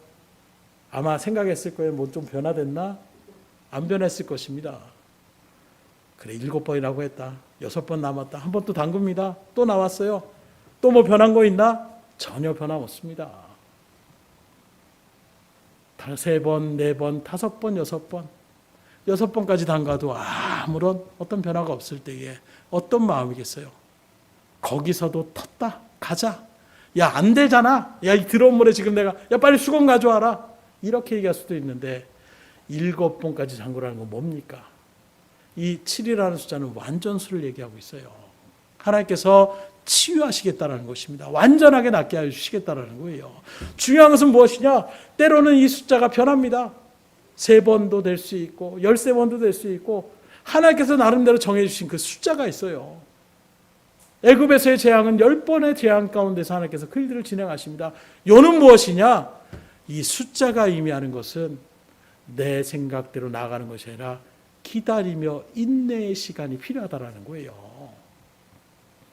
아마 생각했을 거예요. 뭐 좀 변화됐나? 안 변했을 것입니다. 그래 7번이라고 했다. 6번 남았다. 한 번 또 담급니다. 또 나왔어요. 또 뭐 변한 거 있나? 전혀 변함없습니다. 3번, 4번, 5번, 6번 6번까지 담가도 아무런 어떤 변화가 없을 때에 어떤 마음이겠어요? 거기서도 텄다. 가자. 야, 안 되잖아. 야, 이 들어온 물에 지금 내가 야, 빨리 수건 가져와라. 이렇게 얘기할 수도 있는데 7번까지 잠그라는 건 뭡니까? 이 7이라는 숫자는 완전수를 얘기하고 있어요. 하나님께서 치유하시겠다라는 것입니다. 완전하게 낫게 해주시겠다라는 거예요. 중요한 것은 무엇이냐? 때로는 이 숫자가 변합니다. 3번도 될 수 있고 13번도 될 수 있고 하나님께서 나름대로 정해주신 그 숫자가 있어요. 애굽에서의 재앙은 10번의 재앙 가운데서 하나님께서 그 일들을 진행하십니다. 요는 무엇이냐? 이 숫자가 의미하는 것은 내 생각대로 나아가는 것이 아니라 기다리며 인내의 시간이 필요하다라는 거예요.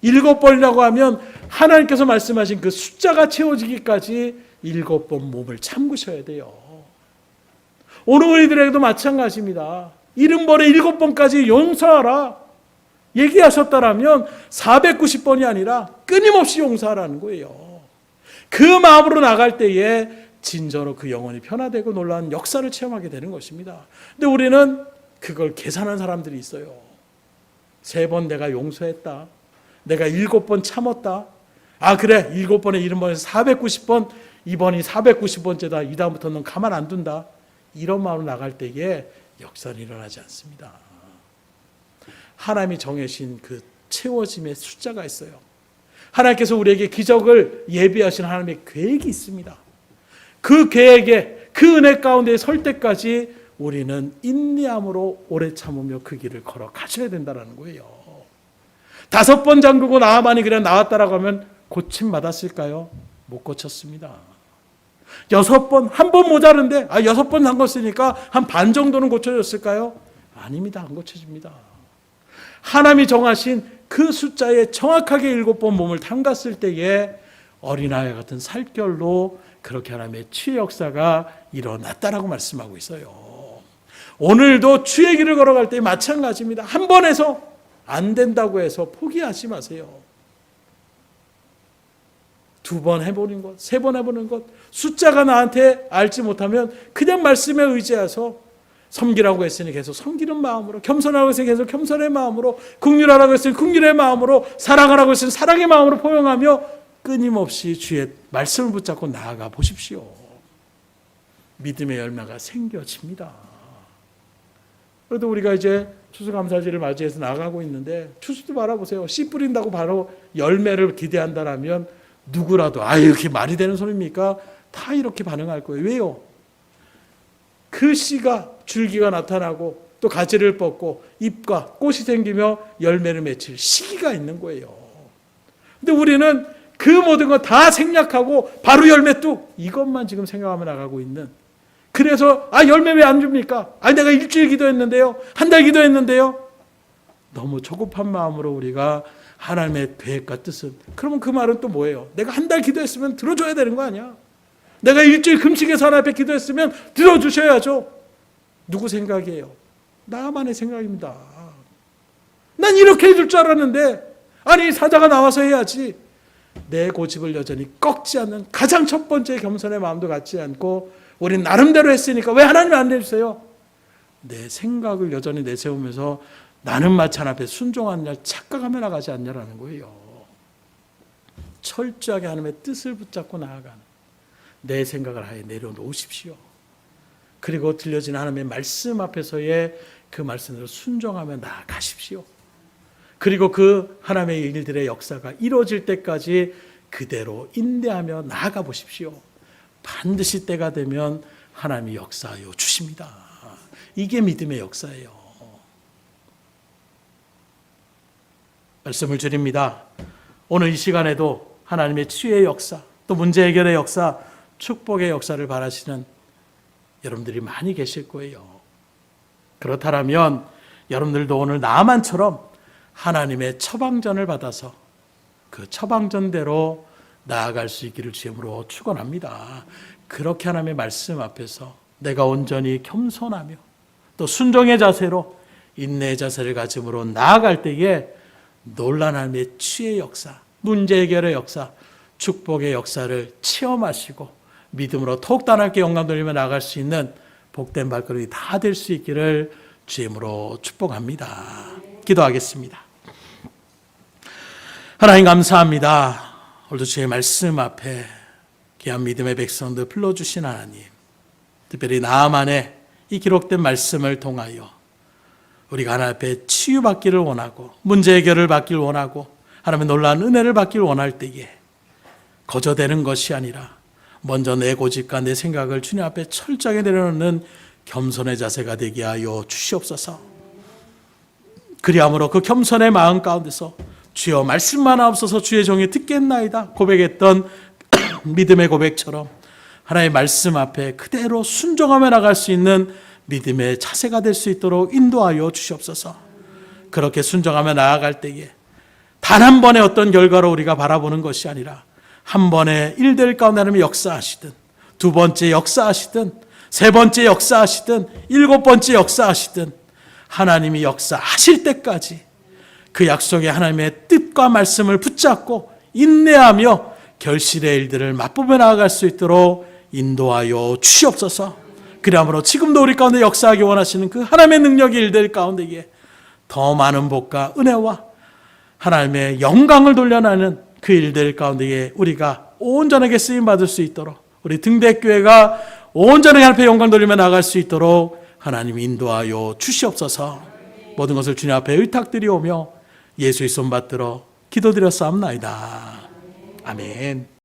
7번이라고 하면 하나님께서 말씀하신 그 숫자가 채워지기까지 7번 몸을 참으셔야 돼요. 오늘 우리들에게도 마찬가지입니다. 70번에 7번까지 용서하라 얘기하셨다라면 490번이 아니라 끊임없이 용서하라는 거예요. 그 마음으로 나갈 때에 진정으로 그 영혼이 변화되고 놀라운 역사를 체험하게 되는 것입니다. 근데 우리는 그걸 계산한 사람들이 있어요. 3번 내가 용서했다. 내가 7번 참았다. 그래 7번에 70번에서 490번 이번이 490번째다. 이 다음부터 넌 가만 안 둔다. 이런 마음으로 나갈 때에 역사는 일어나지 않습니다. 하나님이 정해신 그 채워짐의 숫자가 있어요. 하나님께서 우리에게 기적을 예비하신 하나님의 계획이 있습니다. 그 계획에 그 은혜 가운데 설 때까지 우리는 인내함으로 오래 참으며 그 길을 걸어 가셔야 된다는 거예요. 5번 잠그고 나만이 그냥 나왔다라고 하면 고침 받았을까요? 못 고쳤습니다. 6번, 한 번 모자른데 6번 담궜으니까 한 반 정도는 고쳐졌을까요? 아닙니다. 안 고쳐집니다. 하나님이 정하신 그 숫자에 정확하게 7번 몸을 담갔을 때에 어린아이 같은 살결로 그렇게 하나님의 치유의 역사가 일어났다라고 말씀하고 있어요. 오늘도 주의 길을 걸어갈 때 마찬가지입니다. 한 번 해서 안 된다고 해서 포기하지 마세요. 2번 해보는 것, 3번 해보는 것, 숫자가 나한테 알지 못하면 그냥 말씀에 의지해서 섬기라고 했으니 계속 섬기는 마음으로, 겸손하라고 했으니 계속 겸손의 마음으로, 긍휼하라고 했으니 긍휼의 마음으로, 사랑하라고 했으니 사랑의 마음으로 포용하며 끊임없이 주의 말씀을 붙잡고 나아가 보십시오. 믿음의 열매가 생겨집니다. 그래도 우리가 이제 추수감사절을 맞이해서 나가고 있는데 추수도 바라보세요. 씨 뿌린다고 바로 열매를 기대한다라면 누구라도 이렇게 말이 되는 소리입니까? 다 이렇게 반응할 거예요. 왜요? 그 씨가 줄기가 나타나고 또 가지를 뻗고 잎과 꽃이 생기며 열매를 맺힐 시기가 있는 거예요. 근데 우리는 그 모든 거 다 생략하고 바로 열매 뚝 이것만 지금 생각하며 나가고 있는, 그래서 열매 왜 안 줍니까? 내가 일주일 기도했는데요, 한 달 기도했는데요. 너무 조급한 마음으로 우리가 하나님의 계획과 뜻은, 그러면 그 말은 또 뭐예요? 내가 한 달 기도했으면 들어줘야 되는 거 아니야? 내가 일주일 금식해서 하나님 앞에 기도했으면 들어주셔야죠. 누구 생각이에요? 나만의 생각입니다. 난 이렇게 해줄 줄 알았는데 사자가 나와서 해야지. 내 고집을 여전히 꺾지 않는 가장 첫 번째 겸손의 마음도 갖지 않고 우린 나름대로 했으니까 왜 하나님 안 해주세요? 내 생각을 여전히 내세우면서 나는 마찬 앞에 순종하느냐 착각하며 나가지 않냐라는 거예요. 철저하게 하나님의 뜻을 붙잡고 나아가는, 내 생각을 아예 내려놓으십시오. 그리고 들려지는 하나님의 말씀 앞에서의 그 말씀으로 순종하며 나아가십시오. 그리고 그 하나님의 일들의 역사가 이루어질 때까지 그대로 인내하며 나아가 보십시오. 반드시 때가 되면 하나님이 역사하여 주십니다. 이게 믿음의 역사예요. 말씀을 드립니다. 오늘 이 시간에도 하나님의 치유의 역사, 또 문제 해결의 역사, 축복의 역사를 바라시는 여러분들이 많이 계실 거예요. 그렇다면 여러분들도 오늘 나만처럼 하나님의 처방전을 받아서 그 처방전대로 나아갈 수 있기를 주님으로 축원합니다. 그렇게 하나님의 말씀 앞에서 내가 온전히 겸손하며 또 순종의 자세로 인내의 자세를 가짐으로 나아갈 때에 놀라운 하나님의 치유의 역사, 문제 해결의 역사, 축복의 역사를 체험하시고 믿음으로 더욱더 하나님께 영광 돌리며 나아갈 수 있는 복된 발걸음이 다 될 수 있기를 주님으로 축복합니다. 기도하겠습니다. 하나님 감사합니다. 오늘도 주의 말씀 앞에 귀한 믿음의 백성들 불러주신 하나님, 특별히 나만의 이 기록된 말씀을 통하여 우리가 하나님 앞에 치유받기를 원하고 문제 해결을 받기를 원하고 하나님의 놀라운 은혜를 받기를 원할 때에 거저되는 것이 아니라 먼저 내 고집과 내 생각을 주님 앞에 철저하게 내려놓는 겸손의 자세가 되게 하여 주시옵소서. 그리함으로 그 겸손의 마음 가운데서 주여 말씀만 하옵소서 주의 종이 듣겠나이다 고백했던 믿음의 고백처럼 하나님의 말씀 앞에 그대로 순종하며 나갈 수 있는 믿음의 자세가 될 수 있도록 인도하여 주시옵소서. 그렇게 순종하며 나아갈 때에 단 한 번의 어떤 결과로 우리가 바라보는 것이 아니라 한 번의 일들 가운데 하나님이 역사하시든, 두 번째 역사하시든, 세 번째 역사하시든, 7번째 역사하시든 하나님이 역사하실 때까지 그 약속의 하나님의 뜻과 말씀을 붙잡고 인내하며 결실의 일들을 맛보며 나아갈 수 있도록 인도하여 주시옵소서. 그러므로 지금도 우리 가운데 역사하기 원하시는 그 하나님의 능력의 일들 가운데에 더 많은 복과 은혜와 하나님의 영광을 돌려나는 그 일들 가운데에 우리가 온전하게 쓰임받을 수 있도록, 우리 등대교회가 온전하게 하나님 앞에 영광 돌리며 나아갈 수 있도록 하나님 인도하여 주시옵소서. 모든 것을 주님 앞에 의탁드리오며 예수의 손 받들어 기도드렸사옵나이다. 아멘.